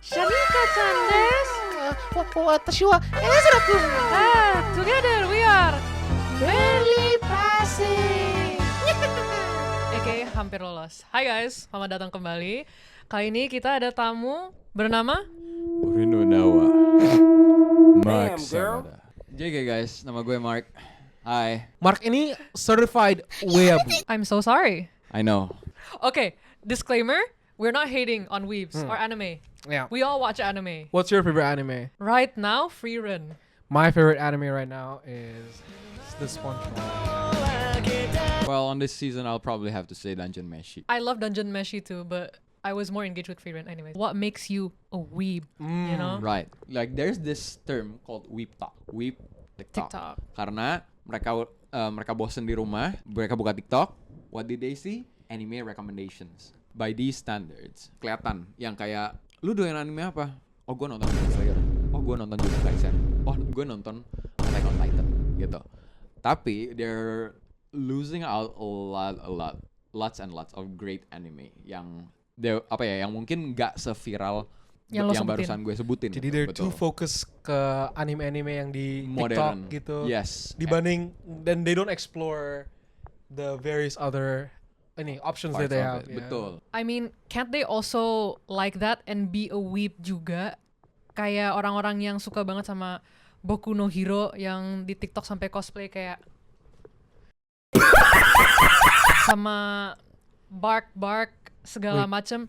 Shanika-chan desu. Watashi wa Ezra-kun. Together we are Barely passing. aka hampir lolos. Hai guys, selamat datang kembali. Kali ini kita ada tamu bernama Rino Nawa. Mark Damn, girl. Samada. JK guys, nama gue Mark. Hai. Mark ini certified weeaboo. I'm so sorry. I know. Okay, disclaimer, we're not hating on weebs or anime. Yeah. We all watch anime. What's your favorite anime? Right now, Free Run. My favorite anime right now is the SpongeBob. Well, on this season, I'll probably have to say Dungeon Meshi. I love Dungeon Meshi too, but I was more engaged with Free Run anyways. What makes you a weeb, you know? Right. Like there's this term called weep talk. Weep TikTok. TikTok. Karena mereka bosen di rumah, mereka buka TikTok. What did they see? Anime recommendations. By these standards, kelihatan yang kayak lu doyan anime apa? Oh, gue nonton Demon Slayer. Oh, gue nonton Jujutsu Kaisen. Oh, gue nonton Attack on Titan gitu. Tapi they're losing out lots and lots of great anime yang yang mungkin nggak seviral Yang lo yang sebutin. barusan gue sebutin. Jadi gitu. they're Betul. too focused ke anime-anime yang di Modern. TikTok gitu. Yes. Dibanding dan they don't explore the various other options that Parts they of have. it. Yeah. Betul. I mean, can't they also like that and be a weeb juga? Kayak orang-orang yang suka banget sama Boku no Hero yang di TikTok sampai cosplay kayak sama bark segala Wait. macem.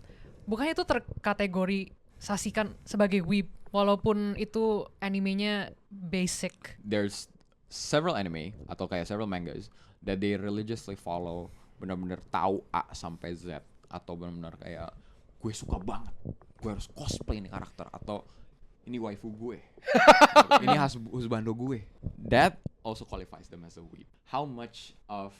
Bukannya itu terkategorisasikan sebagai weeb walaupun itu animenya basic. There's several anime atau kayak several mangas that they religiously follow, benar-benar tahu A sampai Z, atau benar-benar kayak gue suka banget, gue harus cosplay ini karakter, atau ini waifu gue, ini husbando gue. That also qualifies them as a weeb. How much of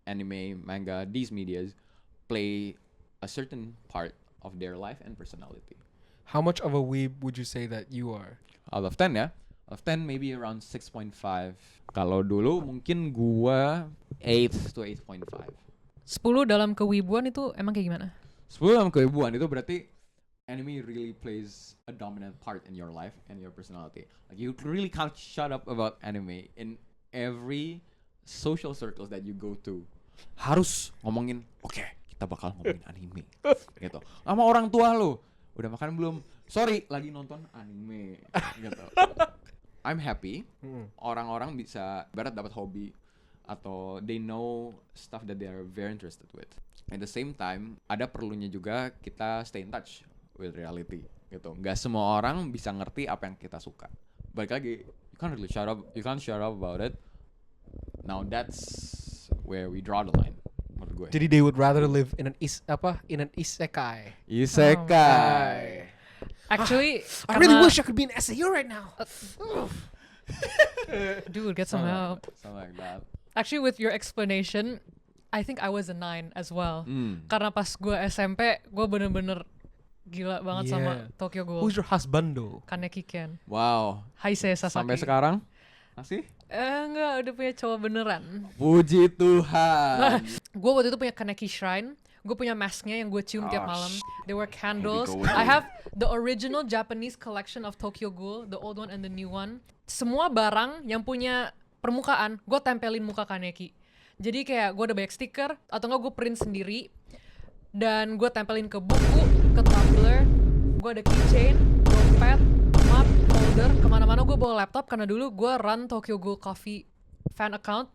anime, manga, these medias play a certain part of their life and personality? How much of a weeb would you say that you are? Out of 10 ya? Out of 10 maybe around 6.5. Kalau dulu mungkin gua 8 to 8.5. 10 dalam kewibuan itu emang kayak gimana? 10 dalam keibuan itu berarti anime really plays a dominant part in your life and your personality. Like you really can't shut up about anime in every social circles that you go to. Harus ngomongin, oke, kita bakal ngomongin anime. Gitu. Sama orang tua lo, udah makan belum? Sorry, lagi nonton anime. Gitu. I'm happy orang-orang bisa berat dapat hobi atau they know stuff that they are very interested with. At the same time, ada perlunya juga kita stay in touch with reality gitu. Nggak semua orang bisa ngerti apa yang kita suka. Balik lagi, you can't shut up about it. Now that's where we draw the line menurut gue. Jadi they would rather live in an isekai. Isekai. Actually, I really karena- wish I could be an SAU right now. Dude, get some help. Something like that. Actually, with your explanation, I think I was a 9 as well. Karena pas gue SMP, gue bener-bener gila banget sama Yeah. Tokyo Ghoul. Who's your husbando? Kaneki Ken. Wow. Haisei Sasaki. Sampai sekarang masih? Enggak, udah punya cowok beneran. Puji Tuhan. Gue waktu itu punya Kaneki Shrine. Gue punya masknya yang gue cium tiap malam. There were candles. going. I have the original Japanese collection of Tokyo Ghoul, the old one and the new one. Semua barang yang punya permukaan, gue tempelin muka Kaneki. Jadi kayak gue ada banyak stiker, atau enggak gue print sendiri. Dan gue tempelin ke buku, ke tumbler. Gue ada keychain, dompet, map, folder. Kemana-mana gue bawa laptop, karena dulu gue run Tokyo Ghoul Coffee fan account.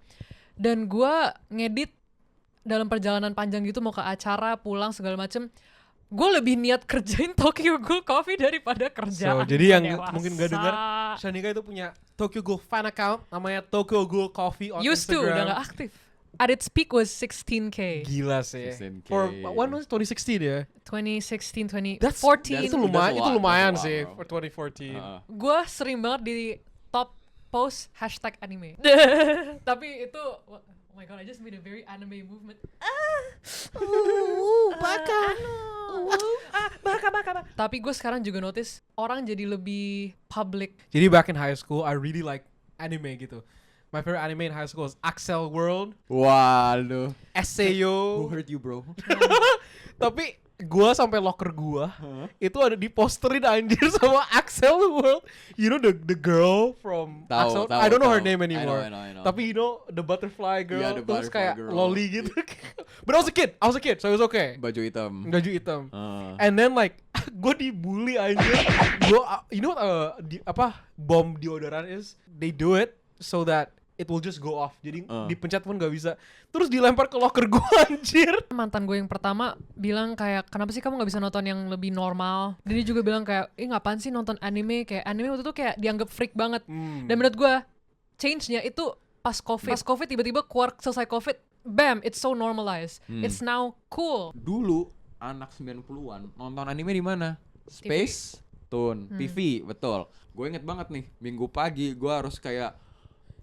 Dan gue ngedit dalam perjalanan panjang gitu, mau ke acara, pulang, segala macem. Gue lebih niat kerjain Tokyo Ghoul Coffee daripada kerjaan. So, jadi yang dewasa. mungkin gak dengar, Shanika itu punya Tokyo Ghoul fan account namanya Tokyo Ghoul Coffee on Used to, Instagram. udah gak aktif. At its peak was 16K. Gila sih. 16K. For when was it? 2016 ya? 2016, 2014. That's That's a lumayan lot, sih bro. for 2014. Gue sering banget di top post hashtag anime. Tapi itu, oh my god, I just made a very anime movement. Baka. Baka. Tapi gue sekarang juga notice orang jadi lebih public. Jadi back in high school, I really like anime gitu. My favorite anime in high school is Axel World, Waduh. Who SAO. hurt you, bro? Tapi gua sampai locker gua itu ada diposterin anjir sama Axel World. You know the girl from Axel. I don't know her name anymore. I know. Tapi you know the butterfly girl, Yeah, the terus butterfly kayak girl. loli gitu. But I was a kid, so it was okay. Baju hitam. Baju hitam. And then like gue dibully anjir. Gua you know what bom deodoran is? They do it so that it will just go off. Jadi dipencet pun gak bisa. Terus dilempar ke locker gue anjir. Mantan gue yang pertama bilang kayak, kenapa sih kamu gak bisa nonton yang lebih normal? Dan dia juga bilang kayak, ngapain sih nonton anime? Kayak anime waktu itu kayak dianggap freak banget. Dan menurut gue change-nya itu pas COVID. Pas COVID tiba-tiba keluar selesai COVID, bam, it's so normalized. It's now cool. Dulu anak 90-an nonton anime di mana? Space Tune, TV, betul. Gue inget banget nih, Minggu pagi gue harus kayak,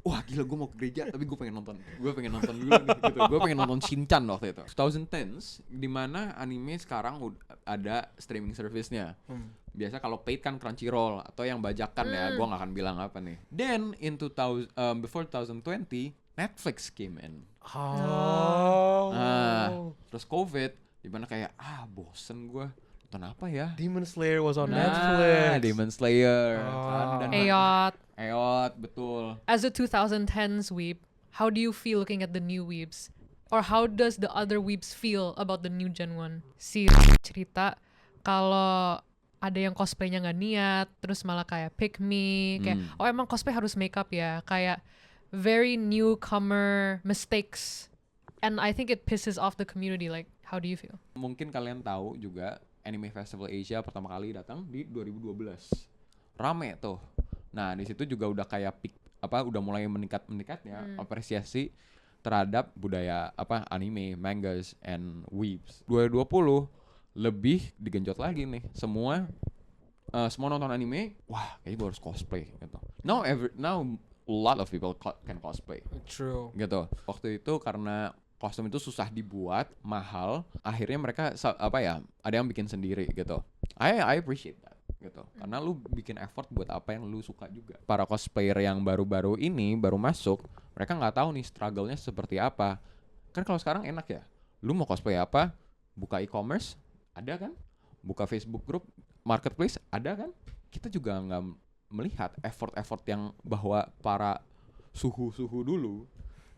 wah gila gue mau ke gereja tapi gue pengen nonton dulu nih gitu. Gue pengen nonton Shinchan waktu itu 2010s, dimana anime sekarang ada streaming service-nya. Biasa kalau paid kan Crunchyroll atau yang bajakan ya, gue gak akan bilang apa nih. Then in before 2020 Netflix came in. Terus COVID, dimana kayak bosen gue nonton apa ya. Demon Slayer was on Netflix. Demon Slayer. Ayot, betul. as a 2010s weeb, how do you feel looking at the new weebs? Or how does the other weebs feel about the new gen one? Si cerita kalau ada yang cosplaynya nggak niat, terus malah kayak pick me, kayak emang cosplay harus makeup ya, kayak very newcomer mistakes, and I think it pisses off the community. Like, how do you feel? Mungkin kalian tahu juga Anime Festival Asia pertama kali datang di 2012. Rame tuh. Nah, di situ juga udah kayak udah mulai meningkatnya apresiasi terhadap budaya anime, mangas and weebs. 2020 lebih digenjot lagi nih. Semua nonton anime, wah, kayaknya gue harus cosplay gitu. Now a lot of people can cosplay. True. Gitu. Waktu itu karena kostum itu susah dibuat, mahal, akhirnya mereka ada yang bikin sendiri gitu. I appreciate that gitu. Karena lu bikin effort buat apa yang lu suka juga. Para cosplayer yang baru-baru ini baru masuk, mereka nggak tahu nih struggle-nya seperti apa. Kan kalau sekarang enak ya. Lu mau cosplay apa? Buka e-commerce, ada kan? Buka Facebook group, marketplace, ada kan? Kita juga nggak melihat effort-effort yang bahwa para suhu-suhu dulu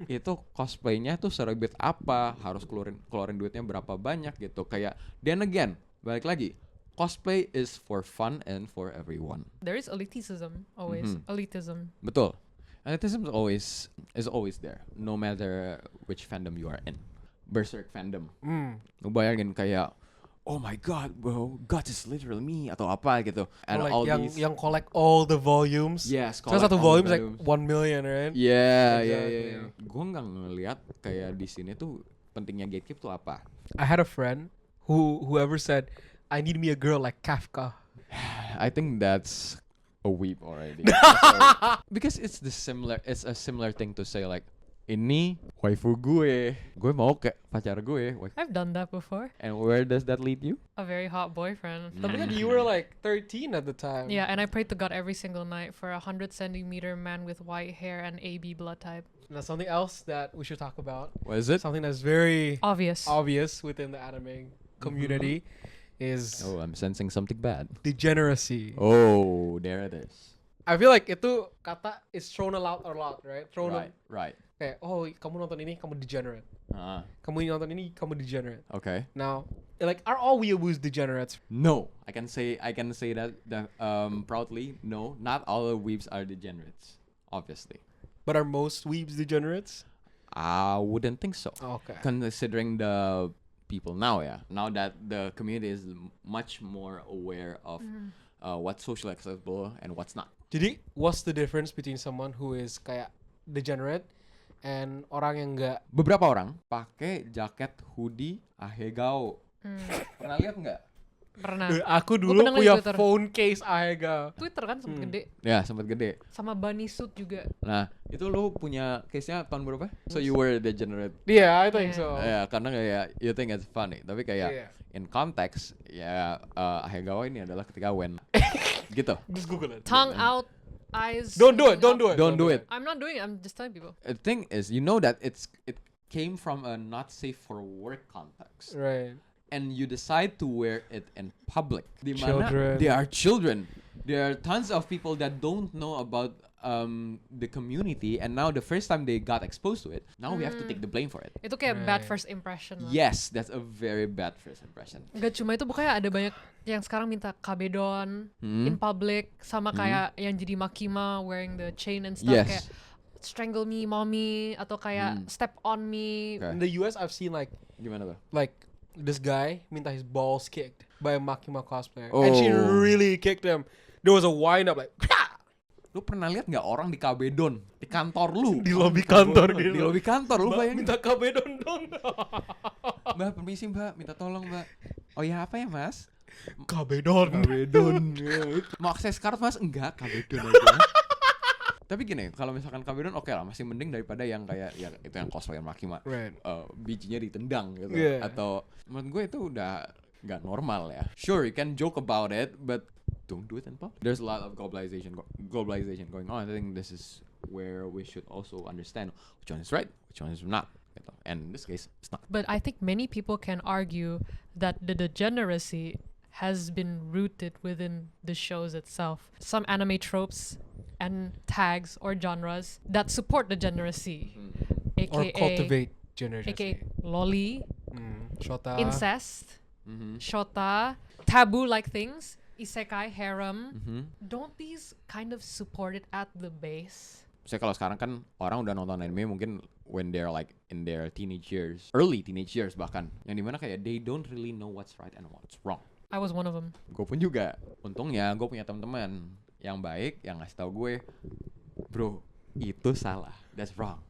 itu cosplaynya tuh seribet apa, harus keluarin duitnya berapa banyak gitu. Kayak then again, balik lagi, cosplay is for fun and for everyone. There is elitism always. Elitism. Betul. Elitism is always there, no matter which fandom you are in. Berserk fandom. Lu bayangin kayak, oh my god, bro, God is literally me atau apa gitu. And like all yang collect all the volumes. Yes, So satu volume is like 1 million, right? Yeah. Gue nggak ngeliat kayak di sini tuh pentingnya gatekeep tuh apa. I had a friend whoever said, I need me a girl like Kafka. I think that's a weep already. Because it's a similar thing to say like, ini waifu gue mau ke pacar gue. I've done that before. And where does that lead you? A very hot boyfriend. Tapi kan you were like 13 at the time. Yeah, and I prayed to God every single night for a 100-centimeter man with white hair and AB blood type. Now something else that we should talk about, What is it? something that's very Obvious. within the anime community is Oh, I'm sensing something bad. degeneracy. Oh, there it is. I feel like itu kata is thrown a lot, right? Right. Kayak, oh kamu nonton ini, kamu degenerate. Uh, Kamu nonton ini, kamu degenerate. okay. Now, like, are all weeaboos degenerates? No, I can say that proudly. No, not all weebs are degenerates. Obviously, But are most weebs degenerates? I wouldn't think so. Okay. Considering the people now, now that the community is much more aware of what's socially acceptable and what's not. Jadi, what's the difference between someone who is kayak degenerate and orang yang enggak? Beberapa orang pakai jaket hoodie Ahegao. Pernah lihat nggak? Pernah. Aku Gua dulu pernah punya liat Twitter. phone case Ahega. Twitter kan sempet gede. Ya, sempat gede. Sama bunny suit juga. Nah, itu lu punya case-nya tahun berapa? So you were degenerate. Yeah, I think Yeah. so. Ya, karena kayak you think it's funny, tapi kayak Yeah. in context ya Ahegao ini adalah ketika when gitu. Just Google it. Tongue out, eyes. Don't do it. Don't do it. Don't do it. I'm not doing it. I'm just telling people. The thing is, you know that it came from a not safe for work context. Right. and you decide to wear it in public. Di mana Children. they are children. There are tons of people that don't know about the community, and now the first time they got exposed to it, now we have to take the blame for it. Itu kayak bad Right. first impression lah. Yes, that's a very bad first impression. Gak cuma itu, bukannya ada banyak yang sekarang minta kabedon in public, sama kayak yang jadi Makima wearing the chain and stuff, Yes. kayak strangle me mommy, atau kayak step on me. Okay. In the US, I've seen like Gimana tuh? this guy minta his balls kicked by a Makima cosplayer, and she Oh. really kicked him. There was a wind up like Lu pernah lihat nggak orang di kabedon di kantor lu? di lobi kantor Di gitu. lobi kantor lu Mbak, bayangin. minta kabedon dong. Mbak, permisi Mbak, minta tolong Mbak. Oh ya, apa ya Mas? Kabedon. Kabedon. Mau akses card Mas? Enggak, kabedon aja. Tapi gini, kalau misalkan kabedon oke lah, masih mending daripada yang kayak ya itu yang cosplayer Makima. Right. Bijinya ditendang gitu. Yeah. Atau menurut gue itu udah nggak normal ya. Sure, you can joke about it, but don't do it in public. There's a lot of globalization going on. I think this is where we should also understand which one is right, which one is not. Gitu. And in this case, it's not. But I think many people can argue that the degeneracy has been rooted within the shows itself. Some anime tropes and tags or genres that support degeneracy, Or aka cultivate generation. aka loli, Shota. incest, Mm-hmm. shota, taboo-like things, isekai, harem. Mm-hmm. Don't these kind of support it at the base? Saya kalau sekarang kan orang udah nonton anime mungkin when they're like in their teenage years, early teenage years bahkan, yang dimana kayak they don't really know what's right and what's wrong. I was one of them. Gue pun juga, untungnya gue punya teman-teman yang baik yang ngasih tahu gue, bro itu salah, that's wrong.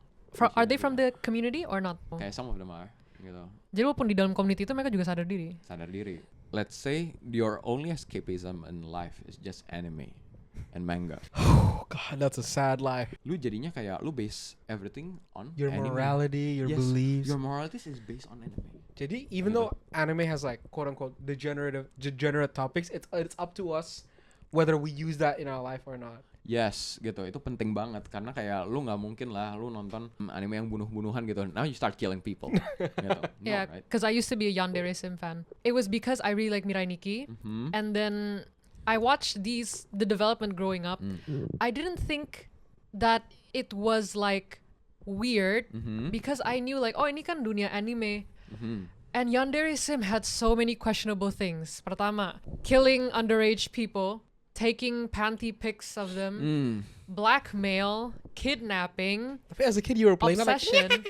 Are they from the community or not? Kayak some of them are gitu, Jadi walaupun di dalam community itu mereka juga sadar diri. sadar diri. Let's say your only escapism in life is just anime and manga. Oh God, that's a sad life. Lu jadinya kayak lu base everything on Your anime. morality, your Yes, beliefs. your morality is based on anime. Jadi even though anime has like quote unquote degenerate topics, it's up to us whether we use that in our life or not. Yes, gitu. Itu penting banget karena kayak lu nggak mungkin lah lu nonton anime yang bunuh-bunuhan gitu. Now you start killing people. Gitu. No, Yeah, right? because I used to be a Yandere Sim fan. It was because I really like Mirai Nikki, Mhm. and then I watched the development growing up. I didn't think that it was like weird because I knew like, oh ini kan dunia anime. And Yandere Sim had so many questionable things. Pertama, killing underage people, taking panty pics of them, blackmail, kidnapping, Tapi as a kid, you were playing that like, obsession.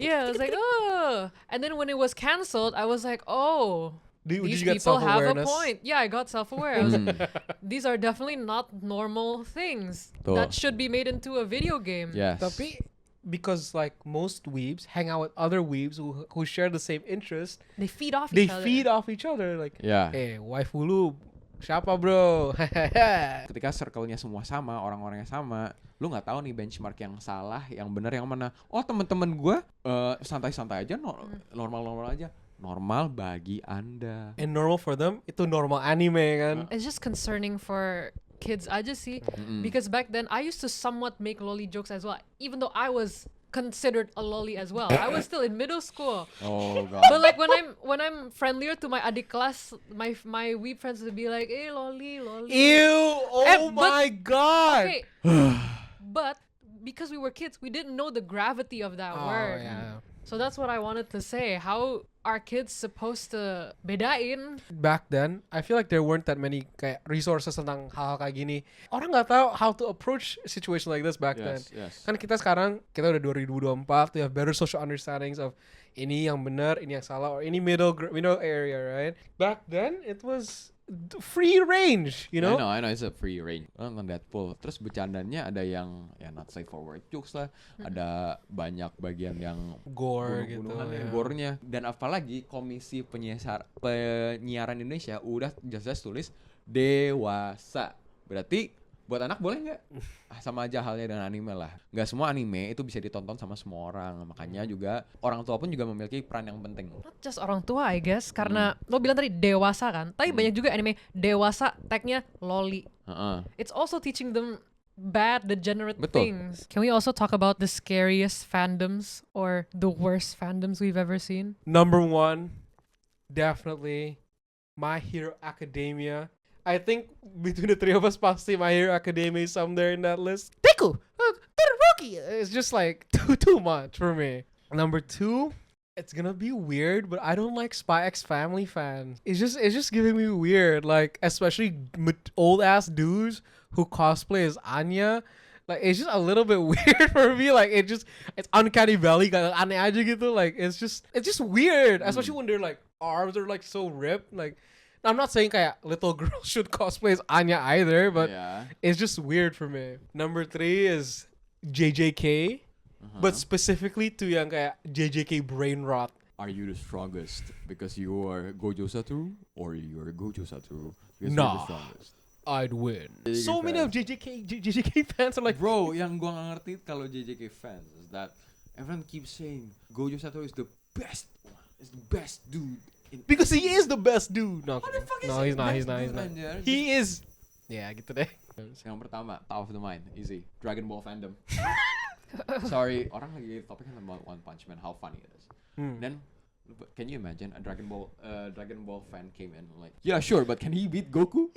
Yeah, I was like, oh. And then when it was cancelled, I was like, oh, did these you get people have a self-awareness? point. Yeah, I got self-aware. I was like, these are definitely not normal things Tuh. that should be made into a video game. Yes. Tapi because like most weebs hang out with other weebs who share the same interest, They feed off they each other. feed off each other. Like, Yeah. waifu lu siapa bro? Ketika circle-nya semua sama, orang-orangnya sama, lu nggak tahu nih benchmark yang salah, yang benar yang mana. Oh teman-teman gue santai-santai aja, normal-normal aja. Normal bagi Anda. And normal for them itu normal anime kan. It's just concerning for kids aja sih. Because back then, I used to somewhat make lolly jokes as well. Even though I was considered a lolly as well. I was still in middle school. Oh god. But like when I'm friendlier to my adik class, my weeb friends would be like, "Hey, lolly, lolly." Ew! Oh but- my god! Okay. But because we were kids, we didn't know the gravity of that Oh, word. yeah. So that's what I wanted to say. How are kids supposed to bedain? Back then, I feel like there weren't that many kayak resources tentang hal-hal kayak gini. Orang nggak tahu how to approach a situation like this back then. Yes. Kan kita sekarang, kita udah 2024, we have better social understandings of ini yang benar, ini yang salah, or ini middle area, right? Back then, it was free range, you know? I know it's a free range. Nonton Deadpool. Terus bercandanya ada yang ya not safe for work jokes lah. Ada banyak bagian yang Gore gitu. bunuh-bunuhan, ya. gore-nya. Dan apalagi Komisi Penyiaran Indonesia udah jelas tulis dewasa. Berarti buat anak boleh nggak? Sama aja halnya dengan anime lah. Nggak semua anime itu bisa ditonton sama semua orang. Makanya juga orang tua pun juga memiliki peran yang penting. Not just orang tua, I guess, karena lo bilang tadi dewasa kan. Tapi banyak juga anime dewasa tagnya loli. Heeh. It's also teaching them bad, degenerate Betul. things. Can we also talk about the scariest fandoms or the worst fandoms we've ever seen? Number one, definitely My Hero Academia. I think between the three of us, pasti My Hero Academia is somewhere in that list. Deku, Todoroki. It's just like too much for me. Number 2, it's gonna be weird, but I don't like Spy X Family fans. It's just giving me weird, like especially old ass dudes who cosplay as Anya. Like it's just a little bit weird for me. Like it's uncanny valley kayak aneh aja gitu. Like it's just weird, especially when their like arms are like so ripped. Like I'm not saying kayak little girls should cosplay as Anya either, but yeah. it's just weird for me. Number 3 is JJK, but specifically to yang kayak JJK brain rot. Are you the strongest because you are Gojo Satoru, or you are Gojo Satoru because Nah. you're the strongest? I'd win. JJK So many of fans. JJK fans are like, Bro, yang gua nggak ngerti kalau JJK fans is that everyone keeps saying Gojo Satoru is the best one, is the best dude. because he is the best dude. No, What the fuck is no, he he's not. best He's not. He's dude, not. anjir? He is. Yeah, gitu deh. Yang pertama, top of the mind, easy. Dragon Ball fandom. Sorry, orang lagi topiknya tentang One Punch Man, how funny it is. Then, can you imagine a Dragon Ball fan came in like, yeah, sure, but can he beat Goku?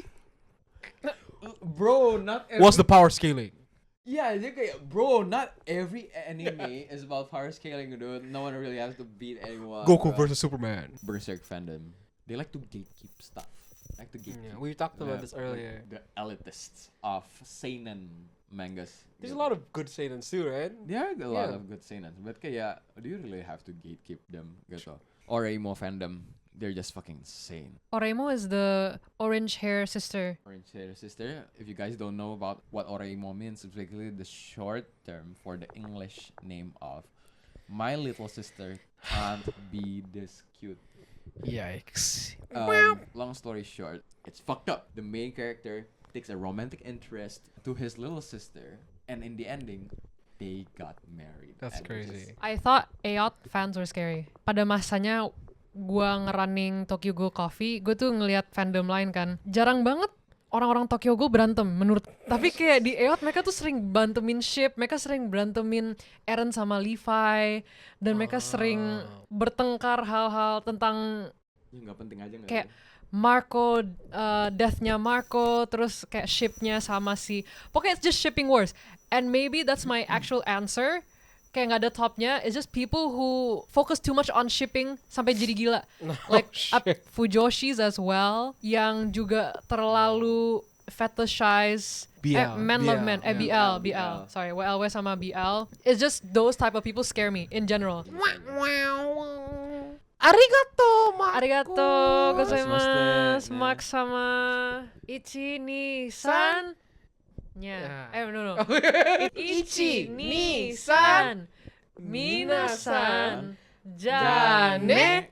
Bro, not every... What's the power scaling? Yeah, dia kayak, bro, not every anime is about power scaling, dude. No one really has to beat anyone. Goku bro. versus Superman. Berserk fandom. They like to gatekeep stuff. Like to gatekeep. Yeah, we talked about this earlier. The elitists of seinen mangas. There's a lot of good seinens too, right? There are a lot Yeah. of good seinen, but kayak, do you really have to gatekeep them gitu? Or emo fandom, they're just fucking insane. Oreimo is the orange hair sister. Orange Hair Sister, if you guys don't know about what Oreimo means, it's basically the short term for the English name of my little sister can't be this cute. Yikes. Long story short, it's fucked up. The main character takes a romantic interest to his little sister, and in the ending, they got married. That's And which is- crazy. I thought AOT fans were scary. Pada masanya gua ngerunning Tokyo Ghoul Coffee, gue tuh ngelihat fandom lain kan. Jarang banget orang-orang Tokyo Ghoul berantem menurut. Tapi kayak di AOT mereka tuh sering bantemin ship, mereka sering berantemin Eren sama Levi, dan mereka sering bertengkar hal-hal tentang Ya, nggak penting aja nggak kayak sih? Marco, deathnya Marco, terus kayak shipnya sama si, pokoknya it's just shipping wars. And maybe that's my actual answer. Kayak nggak ada topnya. It's just people who focus too much on shipping sampai jadi gila. Like shit. Fujoshis as well, yang juga terlalu fetishize. BL, Men love men. yeah. BL. BL. Sorry, WLW sama BL. It's just those type of people scare me in general. Arigato, Marco. Arigato gozaimasu. Gozaimasu. Max sama Ichi ni san. Yeah. No. Ichi ni san. Minasan. Jane.